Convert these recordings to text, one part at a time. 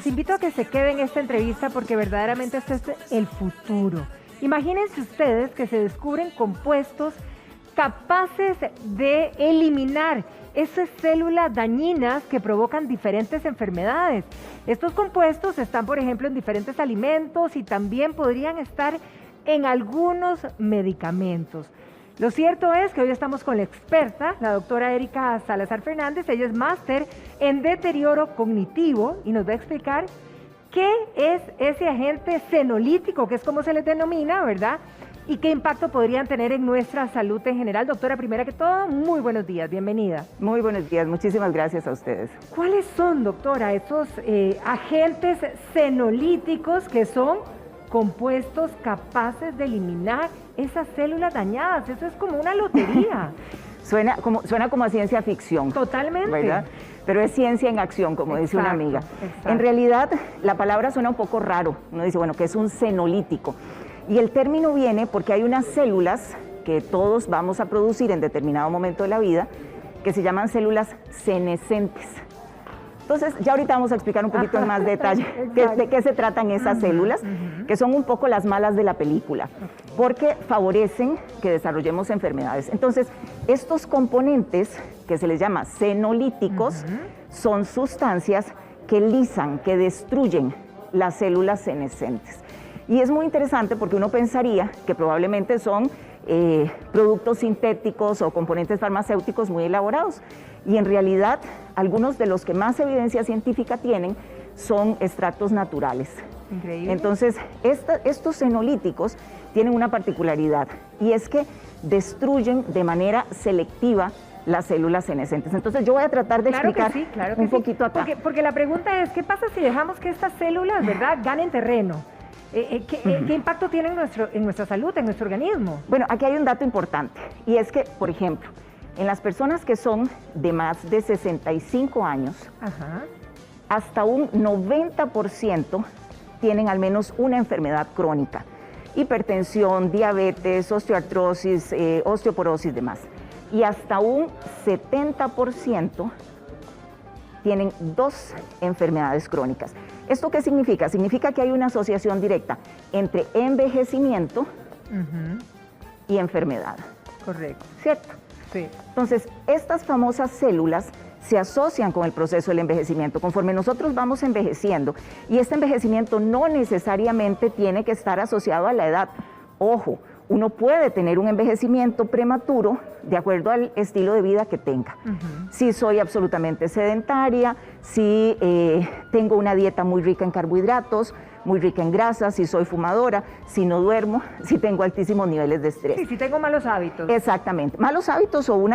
los invito a que se queden en esta entrevista porque verdaderamente este es el futuro. Imagínense ustedes que se descubren compuestos capaces de eliminar esas células dañinas que provocan diferentes enfermedades. Estos compuestos están, por ejemplo, en diferentes alimentos y también podrían estar en algunos medicamentos. Lo cierto es que hoy estamos con la experta, la doctora Erika Salazar Fernández. Ella es máster en deterioro cognitivo y nos va a explicar qué es ese agente senolítico, que es como se les denomina, ¿verdad? Y qué impacto podrían tener en nuestra salud en general. Doctora, primera que todo, muy buenos días, bienvenida. Muy buenos días, muchísimas gracias a ustedes. ¿Cuáles son, doctora, esos agentes senolíticos que son compuestos capaces de eliminar esas células dañadas? Eso es como una lotería. Suena como a ciencia ficción. Totalmente. ¿Verdad? Pero es ciencia en acción, como dice una amiga. Exacto. En realidad, la palabra suena un poco raro. Uno dice, bueno, que es un senolítico. Y el término viene porque hay unas células que todos vamos a producir en determinado momento de la vida que se llaman células senescentes. Entonces, ya ahorita vamos a explicar un poquito en más detalle de qué se tratan esas células, que son un poco las malas de la película, porque favorecen que desarrollemos enfermedades. Entonces, estos componentes, que se les llama senolíticos, son sustancias que lisan, que destruyen las células senescentes. Y es muy interesante porque uno pensaría que probablemente son productos sintéticos o componentes farmacéuticos muy elaborados. Y en realidad, algunos de los que más evidencia científica tienen son extractos naturales. Increíble. Entonces, estos senolíticos tienen una particularidad y es que destruyen de manera selectiva las células senescentes. Entonces, yo voy a tratar de explicar un poquito acá. Porque la pregunta es, ¿qué pasa si dejamos que estas células, verdad, ganen terreno? ¿Qué impacto tiene en nuestra salud, en nuestro organismo? Bueno, aquí hay un dato importante y es que, por ejemplo, en las personas que son de más de 65 años, hasta un 90% tienen al menos una enfermedad crónica. Hipertensión, diabetes, osteoartrosis, osteoporosis y demás. Y hasta un 70% tienen 2 enfermedades crónicas. ¿Esto qué significa? Significa que hay una asociación directa entre envejecimiento y enfermedad. Correcto. ¿Cierto? Sí. Entonces, estas famosas células se asocian con el proceso del envejecimiento conforme nosotros vamos envejeciendo, y este envejecimiento no necesariamente tiene que estar asociado a la edad. Ojo, uno puede tener un envejecimiento prematuro de acuerdo al estilo de vida que tenga. Si soy absolutamente sedentaria, si tengo una dieta muy rica en carbohidratos, muy rica en grasas, si soy fumadora, si no duermo, si tengo altísimos niveles de estrés. Sí, si tengo malos hábitos. Exactamente. Malos hábitos o un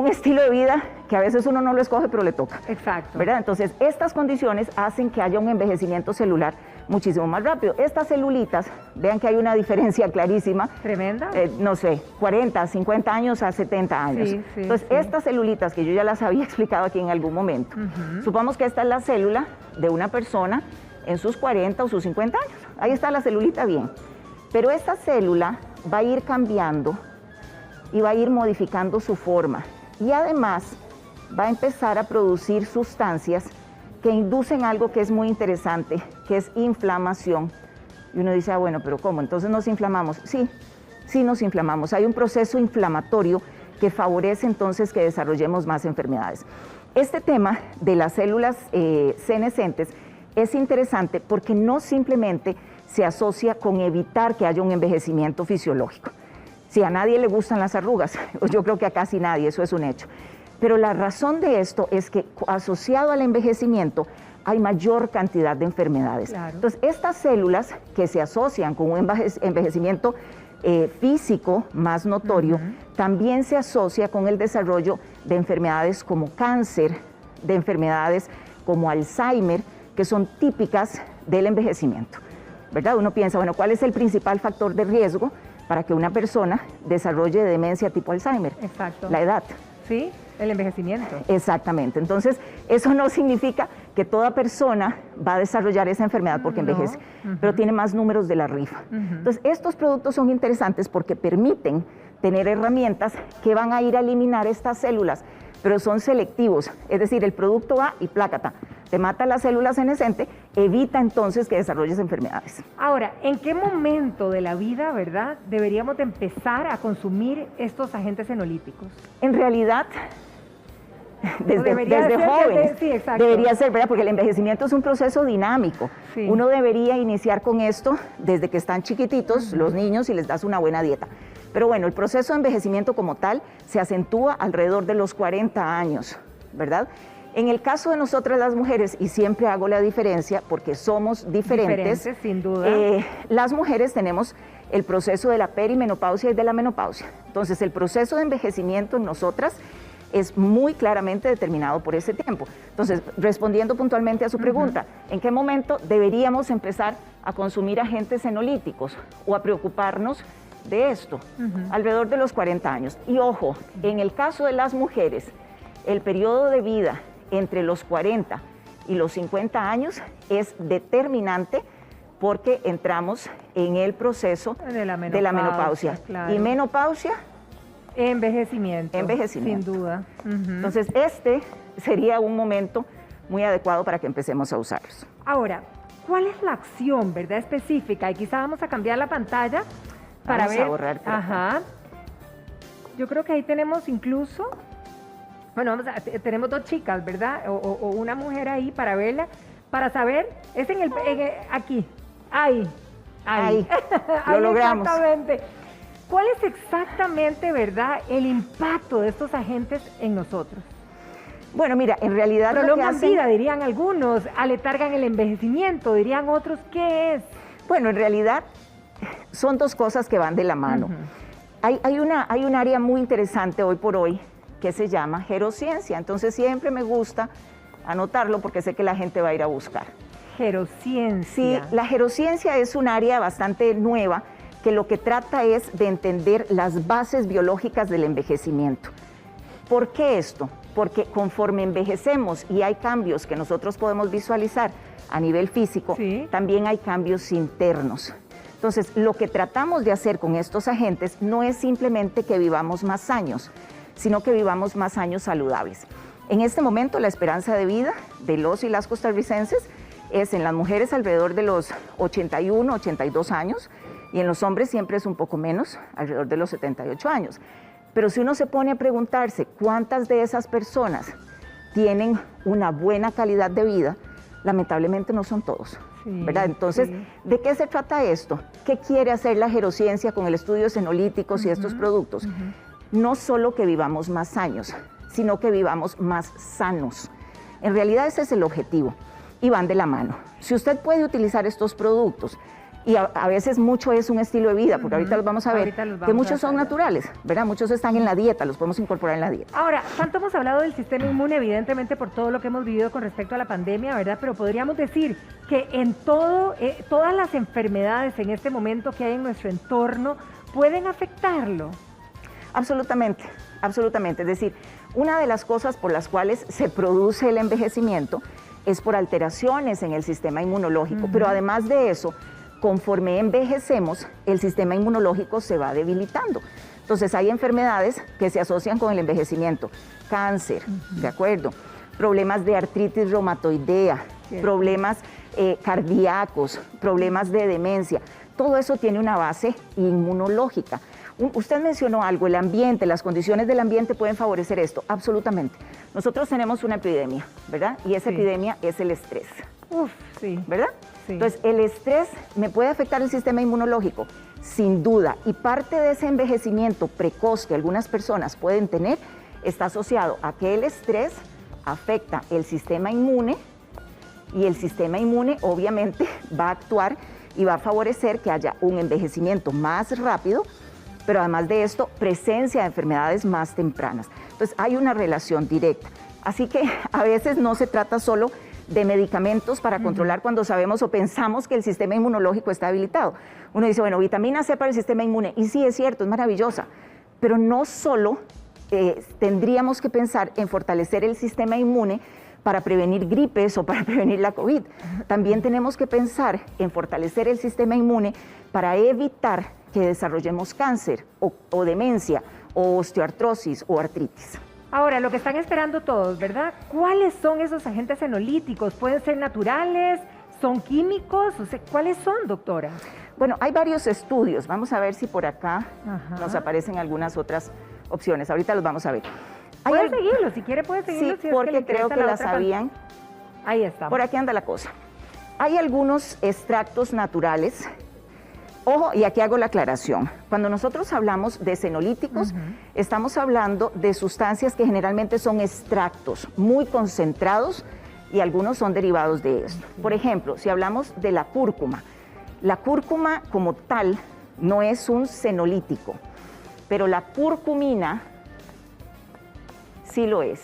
estilo de vida que a veces uno no lo escoge, pero le toca. Exacto. ¿Verdad? Entonces, estas condiciones hacen que haya un envejecimiento celular muchísimo más rápido. Estas celulitas, vean que hay una diferencia clarísima. Tremenda. No sé, 40, 50 años a 70 años. Sí, sí, Entonces, estas celulitas que yo ya las había explicado aquí en algún momento, supongamos que esta es la célula de una persona en sus 40 o sus 50 años. Ahí está la celulita bien. Pero esta célula va a ir cambiando y va a ir modificando su forma. Y además va a empezar a producir sustancias que inducen algo que es muy interesante, que es inflamación. Y uno dice, bueno, pero ¿cómo? ¿Entonces nos inflamamos? Sí, sí nos inflamamos. Hay un proceso inflamatorio que favorece entonces que desarrollemos más enfermedades. Este tema de las células senescentes es interesante porque no simplemente se asocia con evitar que haya un envejecimiento fisiológico. Si a nadie le gustan las arrugas, yo creo que a casi nadie, eso es un hecho. Pero la razón de esto es que asociado al envejecimiento hay mayor cantidad de enfermedades. Claro. Entonces, estas células que se asocian con un envejecimiento físico más notorio, también se asocia con el desarrollo de enfermedades como cáncer, de enfermedades como Alzheimer, que son típicas del envejecimiento, ¿verdad? Uno piensa, bueno, ¿cuál es el principal factor de riesgo para que una persona desarrolle demencia tipo Alzheimer? Exacto. La edad. Sí, el envejecimiento. Exactamente. Entonces, eso no significa que toda persona va a desarrollar esa enfermedad porque envejece, pero tiene más números de la rifa. Entonces, estos productos son interesantes porque permiten tener herramientas que van a ir a eliminar estas células, pero son selectivos, es decir, el producto va y plácata, te mata las células senescentes, evita entonces que desarrolles enfermedades. Ahora, ¿en qué momento de la vida, verdad, deberíamos de empezar a consumir estos agentes senolíticos? En realidad, desde jóvenes, sí, debería ser, ¿verdad? Porque el envejecimiento es un proceso dinámico. Sí. Uno debería iniciar con esto desde que están chiquititos, los niños, y les das una buena dieta. Pero bueno, el proceso de envejecimiento como tal se acentúa alrededor de los 40 años, ¿verdad? En el caso de nosotras las mujeres, y siempre hago la diferencia porque somos diferentes, sin duda. Las mujeres tenemos el proceso de la perimenopausia y de la menopausia. Entonces, el proceso de envejecimiento en nosotras es muy claramente determinado por ese tiempo. Entonces, respondiendo puntualmente a su pregunta, ¿en qué momento deberíamos empezar a consumir agentes senolíticos o a preocuparnos de esto? Alrededor de los 40 años. Y ojo, en el caso de las mujeres, el periodo de vida entre los 40 y los 50 años es determinante porque entramos en el proceso de la menopausia. Claro. Y menopausia, envejecimiento. Sin duda. Entonces, este sería un momento muy adecuado para que empecemos a usarlos. Ahora, ¿cuál es la acción, verdad, específica? Y quizá vamos a cambiar la pantalla para ver. Vamos a borrar. Ajá. Yo creo que ahí tenemos incluso, bueno, tenemos dos chicas, ¿verdad? O una mujer ahí para verla, para saber, es aquí, ahí. Lo logramos. Exactamente. ¿Cuál es exactamente, verdad, el impacto de estos agentes en nosotros? Bueno, mira, en realidad prolongan vida, dirían algunos, aletargan el envejecimiento, dirían otros, ¿qué es? Bueno, en realidad son dos cosas que van de la mano. Hay un área muy interesante hoy por hoy que se llama gerociencia, entonces siempre me gusta anotarlo porque sé que la gente va a ir a buscar. Gerociencia. Sí, la gerociencia es un área bastante nueva que lo que trata es de entender las bases biológicas del envejecimiento. ¿Por qué esto? Porque conforme envejecemos y hay cambios que nosotros podemos visualizar a nivel físico, también hay cambios internos. Entonces, lo que tratamos de hacer con estos agentes no es simplemente que vivamos más años, sino que vivamos más años saludables. En este momento, la esperanza de vida de los y las costarricenses es en las mujeres alrededor de los 81, 82 años, y en los hombres siempre es un poco menos, alrededor de los 78 años. Pero si uno se pone a preguntarse cuántas de esas personas tienen una buena calidad de vida, lamentablemente no son todos, ¿verdad? Entonces, ¿de qué se trata esto? ¿Qué quiere hacer la gerociencia con el estudio de senolíticos y estos productos? No solo que vivamos más años, sino que vivamos más sanos. En realidad ese es el objetivo y van de la mano. Si usted puede utilizar estos productos, y a veces mucho es un estilo de vida, porque ahorita los vamos a ver, que muchos son naturales, ¿verdad? Muchos están en la dieta, los podemos incorporar en la dieta. Ahora, tanto hemos hablado del sistema inmune, evidentemente por todo lo que hemos vivido con respecto a la pandemia, ¿verdad? Pero podríamos decir que en todas las enfermedades en este momento que hay en nuestro entorno pueden afectarlo. Absolutamente, absolutamente. Es decir, una de las cosas por las cuales se produce el envejecimiento es por alteraciones en el sistema inmunológico, pero además de eso, conforme envejecemos, el sistema inmunológico se va debilitando. Entonces hay enfermedades que se asocian con el envejecimiento, cáncer, ¿de acuerdo? Problemas de artritis reumatoidea, problemas cardíacos, problemas de demencia, todo eso tiene una base inmunológica. Usted mencionó algo, el ambiente, las condiciones del ambiente pueden favorecer esto, absolutamente. Nosotros tenemos una epidemia, ¿verdad? Y esa epidemia es el estrés. ¿Verdad? Sí. Entonces, el estrés me puede afectar el sistema inmunológico, sin duda, y parte de ese envejecimiento precoz que algunas personas pueden tener está asociado a que el estrés afecta el sistema inmune y el sistema inmune obviamente va a actuar y va a favorecer que haya un envejecimiento más rápido, pero además de esto, presencia de enfermedades más tempranas. Entonces, hay una relación directa. Así que a veces no se trata solo de medicamentos para controlar cuando sabemos o pensamos que el sistema inmunológico está debilitado. Uno dice, bueno, vitamina C para el sistema inmune, y sí, es cierto, es maravillosa, pero no solo tendríamos que pensar en fortalecer el sistema inmune para prevenir gripes o para prevenir la COVID. También tenemos que pensar en fortalecer el sistema inmune para evitar que desarrollemos cáncer o demencia o osteoartrosis o artritis. Ahora, lo que están esperando todos, ¿verdad? ¿Cuáles son esos agentes senolíticos? ¿Pueden ser naturales? ¿Son químicos? O sea, ¿cuáles son, doctora? Bueno, hay varios estudios. Vamos a ver si por acá nos aparecen algunas otras opciones. Ahorita los vamos a ver. Puede seguirlo, si quiere puede seguirlo. Sí, si porque es que creo que la sabían. Ahí está. Por aquí anda la cosa. Hay algunos extractos naturales. Ojo, y aquí hago la aclaración. Cuando nosotros hablamos de senolíticos, estamos hablando de sustancias que generalmente son extractos muy concentrados y algunos son derivados de esto. Por ejemplo, si hablamos de la cúrcuma como tal no es un senolítico, pero la curcumina sí lo es.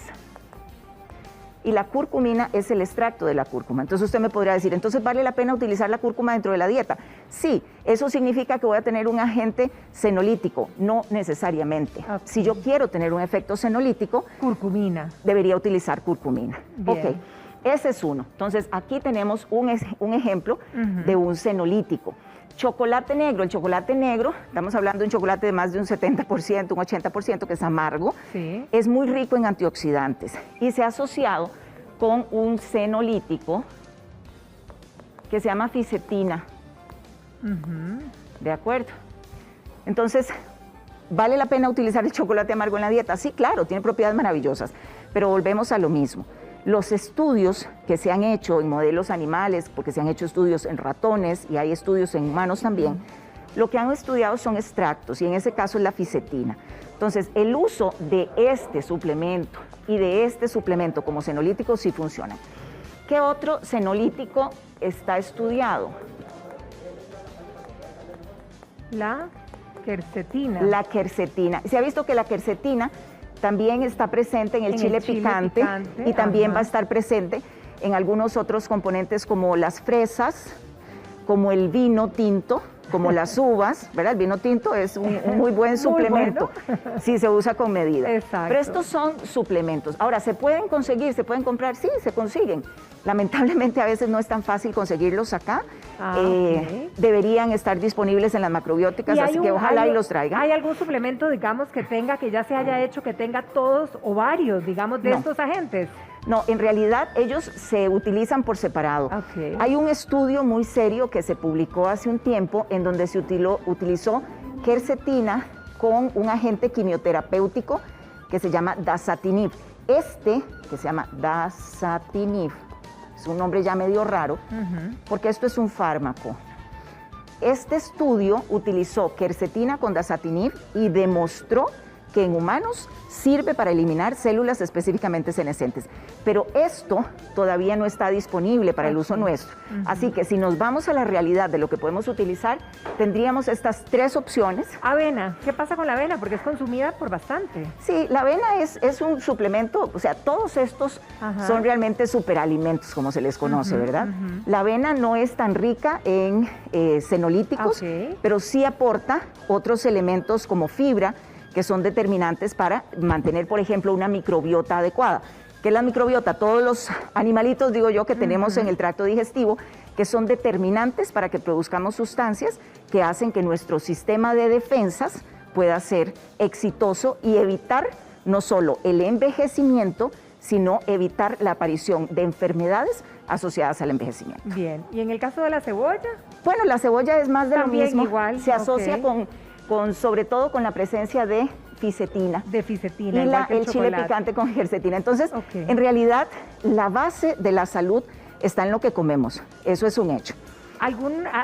Y la curcumina es el extracto de la cúrcuma. Entonces usted me podría decir, entonces ¿vale la pena utilizar la cúrcuma dentro de la dieta? Sí, ¿eso significa que voy a tener un agente senolítico? No necesariamente. Okay. Si yo quiero tener un efecto senolítico, curcumina, debería utilizar curcumina. Bien. Ok, ese es uno. Entonces aquí tenemos un ejemplo de un senolítico. Chocolate negro, el chocolate negro, estamos hablando de un chocolate de más de un 70%, un 80%, que es amargo, sí, es muy rico en antioxidantes y se ha asociado con un senolítico que se llama fisetina. ¿De acuerdo? Entonces, ¿vale la pena utilizar el chocolate amargo en la dieta? Sí, claro, tiene propiedades maravillosas, pero volvemos a lo mismo. Los estudios que se han hecho en modelos animales, porque se han hecho estudios en ratones y hay estudios en humanos también, lo que han estudiado son extractos y en ese caso es la fisetina. Entonces, el uso de este suplemento y de este suplemento como senolítico sí funciona. ¿Qué otro senolítico está estudiado? La quercetina. La quercetina. Se ha visto que la quercetina también está presente en el chile picante y también va a estar presente en algunos otros componentes como las fresas, como el vino tinto, como las uvas, ¿verdad? El vino tinto es un muy buen suplemento si se usa con medida. Exacto. Pero estos son suplementos. Ahora, ¿se pueden conseguir? ¿Se pueden comprar? Sí, se consiguen. Lamentablemente a veces no es tan fácil conseguirlos acá. Okay. Deberían estar disponibles en las macrobióticas, así que ojalá y los traigan. ¿Hay algún suplemento, digamos, que ya se haya hecho, que tenga todos o varios, digamos, de estos agentes? No, en realidad ellos se utilizan por separado. Okay. Hay un estudio muy serio que se publicó hace un tiempo en donde se utilizó quercetina con un agente quimioterapéutico que se llama dasatinib. Que se llama dasatinib, es un nombre ya medio raro, porque esto es un fármaco. Este estudio utilizó quercetina con dasatinib y demostró que en humanos sirve para eliminar células específicamente senescentes. Pero esto todavía no está disponible para el uso nuestro. Así que si nos vamos a la realidad de lo que podemos utilizar, tendríamos estas tres opciones. Avena, ¿qué pasa con la avena? Porque es consumida por bastante. Sí, la avena es un suplemento, o sea, todos estos son realmente superalimentos, como se les conoce, ¿verdad? La avena no es tan rica en senolíticos, pero sí aporta otros elementos como fibra, que son determinantes para mantener, por ejemplo, una microbiota adecuada. ¿Qué es la microbiota? Todos los animalitos, digo yo, que tenemos en el tracto digestivo, que son determinantes para que produzcamos sustancias que hacen que nuestro sistema de defensas pueda ser exitoso y evitar no solo el envejecimiento, sino evitar la aparición de enfermedades asociadas al envejecimiento. Bien, ¿y en el caso de la cebolla? Bueno, la cebolla es más de lo mismo. Igual. Se asocia sobre todo con la presencia de fisetina. De fisetina. Y el chile picante con quercetina. Entonces, en realidad, la base de la salud está en lo que comemos. Eso es un hecho.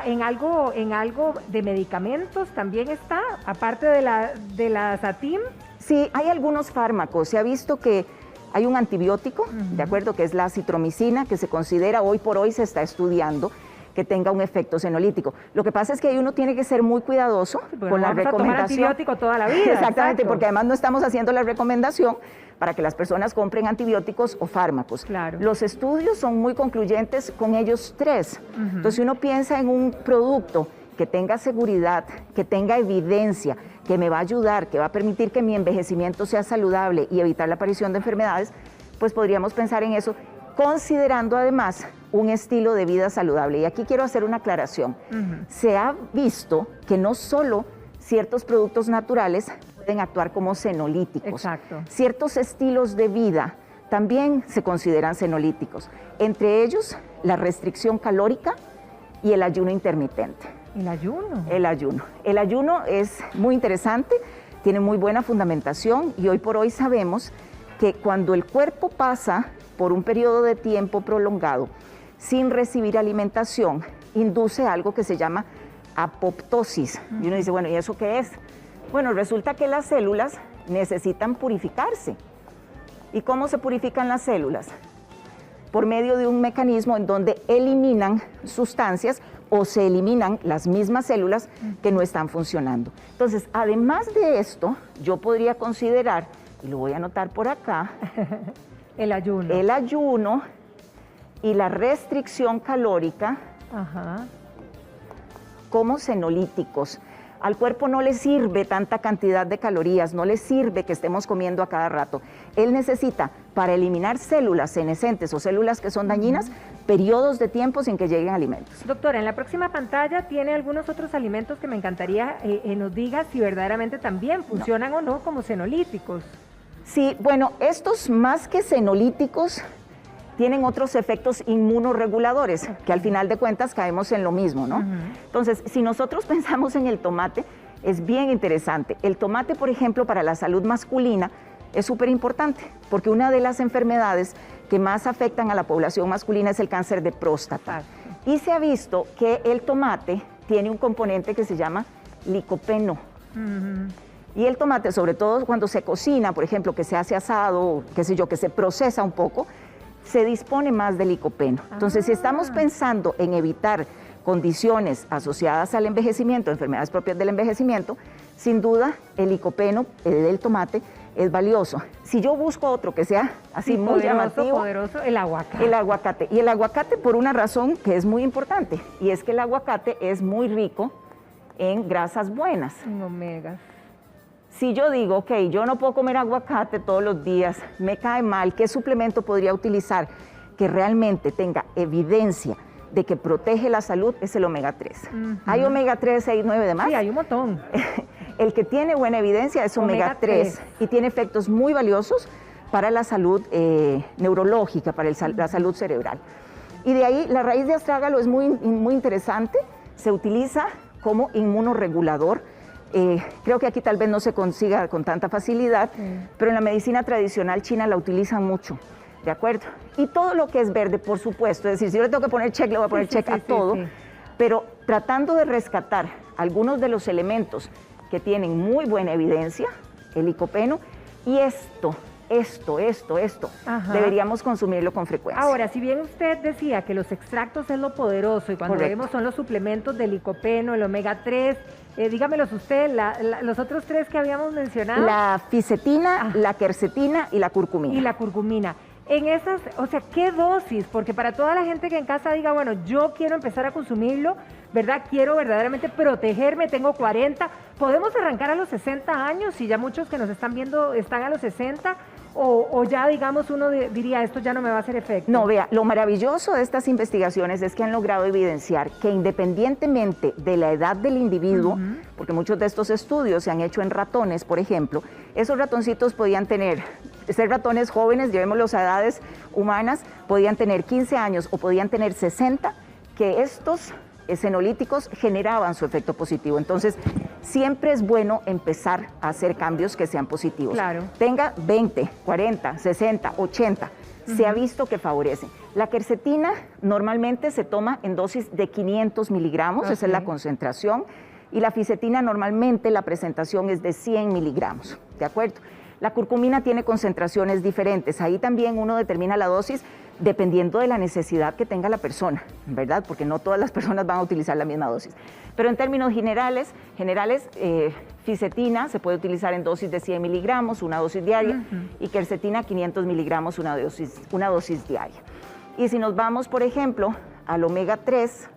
¿En algo de medicamentos también está, aparte de la Satim? Sí, hay algunos fármacos. Se ha visto que hay un antibiótico, ¿de acuerdo? Que es la acitromicina, que se considera hoy por hoy, se está estudiando que tenga un efecto senolítico. Lo que pasa es que ahí uno tiene que ser muy cuidadoso con la recomendación. Vamos a tomar antibiótico toda la vida. Exactamente, porque además no estamos haciendo la recomendación para que las personas compren antibióticos o fármacos. Claro. Los estudios son muy concluyentes con ellos tres. Entonces, si uno piensa en un producto que tenga seguridad, que tenga evidencia, que me va a ayudar, que va a permitir que mi envejecimiento sea saludable y evitar la aparición de enfermedades, pues podríamos pensar en eso, considerando además un estilo de vida saludable. Y aquí quiero hacer una aclaración. Se ha visto que no solo ciertos productos naturales pueden actuar como senolíticos. Exacto. Ciertos estilos de vida también se consideran senolíticos, entre ellos la restricción calórica y el ayuno intermitente. ¿El ayuno? El ayuno. El ayuno es muy interesante, tiene muy buena fundamentación y hoy por hoy sabemos que cuando el cuerpo pasa por un periodo de tiempo prolongado sin recibir alimentación, induce algo que se llama apoptosis. Y uno dice, bueno, ¿y eso qué es? Bueno, resulta que las células necesitan purificarse. ¿Y cómo se purifican las células? Por medio de un mecanismo en donde eliminan sustancias o se eliminan las mismas células que no están funcionando. Entonces, además de esto, yo podría considerar, y lo voy a anotar por acá, el ayuno. El ayuno y la restricción calórica como senolíticos. Al cuerpo no le sirve tanta cantidad de calorías, no le sirve que estemos comiendo a cada rato. Él necesita, para eliminar células senescentes o células que son dañinas, periodos de tiempo sin que lleguen alimentos. Doctora, en la próxima pantalla tiene algunos otros alimentos que me encantaría nos diga si verdaderamente también funcionan o no como senolíticos. Sí, bueno, estos más que senolíticos tienen otros efectos inmunorreguladores, que al final de cuentas caemos en lo mismo, ¿no? Entonces, si nosotros pensamos en el tomate, es bien interesante. El tomate, por ejemplo, para la salud masculina es súper importante, porque una de las enfermedades que más afectan a la población masculina es el cáncer de próstata. Y se ha visto que el tomate tiene un componente que se llama licopeno. Y el tomate, sobre todo cuando se cocina, por ejemplo, que se hace asado, qué sé yo, que se procesa un poco, se dispone más de licopeno. Entonces, si estamos pensando en evitar condiciones asociadas al envejecimiento, enfermedades propias del envejecimiento, sin duda el licopeno del tomate es valioso. Si yo busco otro que sea así muy llamativo, poderoso, el aguacate. El aguacate. Y el aguacate por una razón que es muy importante, y es que el aguacate es muy rico en grasas buenas. En omegas. Si yo digo, ok, yo no puedo comer aguacate todos los días, me cae mal, ¿qué suplemento podría utilizar que realmente tenga evidencia de que protege la salud? Es el omega 3. Hay omega 3, 6, 9 demás. Sí, hay un montón. El que tiene buena evidencia es omega 3 y tiene efectos muy valiosos para la salud neurológica, para la salud cerebral. Y de ahí la raíz de astrágalo es muy interesante, se utiliza como inmunorregulador. Creo que aquí tal vez no se consiga con tanta facilidad, pero en la medicina tradicional china la utilizan mucho, ¿de acuerdo? Y todo lo que es verde, por supuesto, es decir, si yo le tengo que poner check, le voy a poner check a todo, pero tratando de rescatar algunos de los elementos que tienen muy buena evidencia, el licopeno, y esto deberíamos consumirlo con frecuencia. Ahora, si bien usted decía que los extractos es lo poderoso y cuando vemos son los suplementos de licopeno, el omega 3, dígamelos usted, los otros tres que habíamos mencionado. La fisetina, la quercetina y la curcumina. Y la curcumina. En esas, o sea, ¿qué dosis? Porque para toda la gente que en casa diga, bueno, yo quiero empezar a consumirlo, ¿verdad? Quiero verdaderamente protegerme, tengo 40, ¿podemos arrancar a los 60 años? Si ya muchos que nos están viendo están a los 60, o ya, digamos, uno diría, esto ya no me va a hacer efecto. No, vea, lo maravilloso de estas investigaciones es que han logrado evidenciar que independientemente de la edad del individuo, porque muchos de estos estudios se han hecho en ratones, por ejemplo, esos ratoncitos podían ser ratones jóvenes, llevémoslos a edades humanas, podían tener 15 años o podían tener 60, que estos senolíticos generaban su efecto positivo. Entonces, siempre es bueno empezar a hacer cambios que sean positivos. Claro. Tenga 20, 40, 60, 80, se ha visto que favorecen. La quercetina normalmente se toma en dosis de 500 miligramos, esa es la concentración, y la fisetina normalmente la presentación es de 100 miligramos, ¿de acuerdo? La curcumina tiene concentraciones diferentes, ahí también uno determina la dosis dependiendo de la necesidad que tenga la persona, ¿verdad? Porque no todas las personas van a utilizar la misma dosis. Pero en términos generales, fisetina se puede utilizar en dosis de 100 miligramos, una dosis diaria, y quercetina 500 miligramos, una dosis diaria. Y si nos vamos, por ejemplo, al omega 3,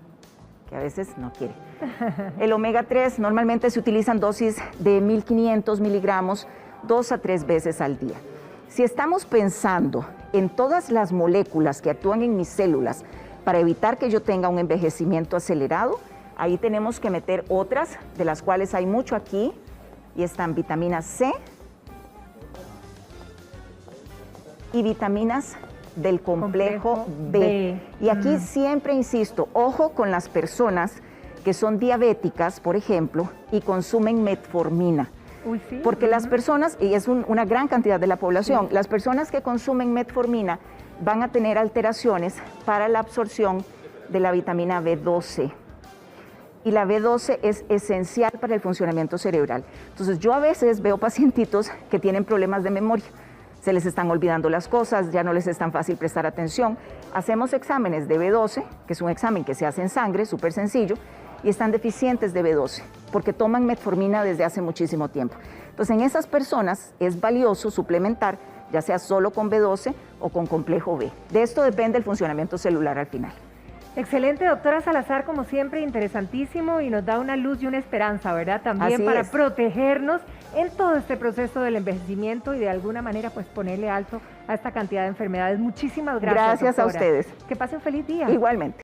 que a veces no quiere, el omega 3 normalmente se utilizan dosis de 1500 miligramos 2 a 3 veces al día. Si estamos pensando en todas las moléculas que actúan en mis células para evitar que yo tenga un envejecimiento acelerado, ahí tenemos que meter otras, de las cuales hay mucho aquí, y están vitamina C y vitaminas del complejo B. Y aquí siempre insisto, ojo con las personas que son diabéticas, por ejemplo, y consumen metformina. Uy, sí. Porque las personas, y es una gran cantidad de la población, las personas que consumen metformina van a tener alteraciones para la absorción de la vitamina B12. Y la B12 es esencial para el funcionamiento cerebral. Entonces yo a veces veo pacientitos que tienen problemas de memoria. Se les están olvidando las cosas, ya no les es tan fácil prestar atención. Hacemos exámenes de B12, que es un examen que se hace en sangre, súper sencillo, y están deficientes de B12, porque toman metformina desde hace muchísimo tiempo. Entonces, en esas personas es valioso suplementar, ya sea solo con B12 o con complejo B. De esto depende el funcionamiento celular al final. Excelente, doctora Salazar, como siempre, interesantísimo y nos da una luz y una esperanza, ¿verdad? También Así para es. protegernos en todo este proceso del envejecimiento y de alguna manera pues ponerle alto a esta cantidad de enfermedades. Muchísimas gracias, Gracias a doctora. ustedes. Que pase un feliz día. Igualmente.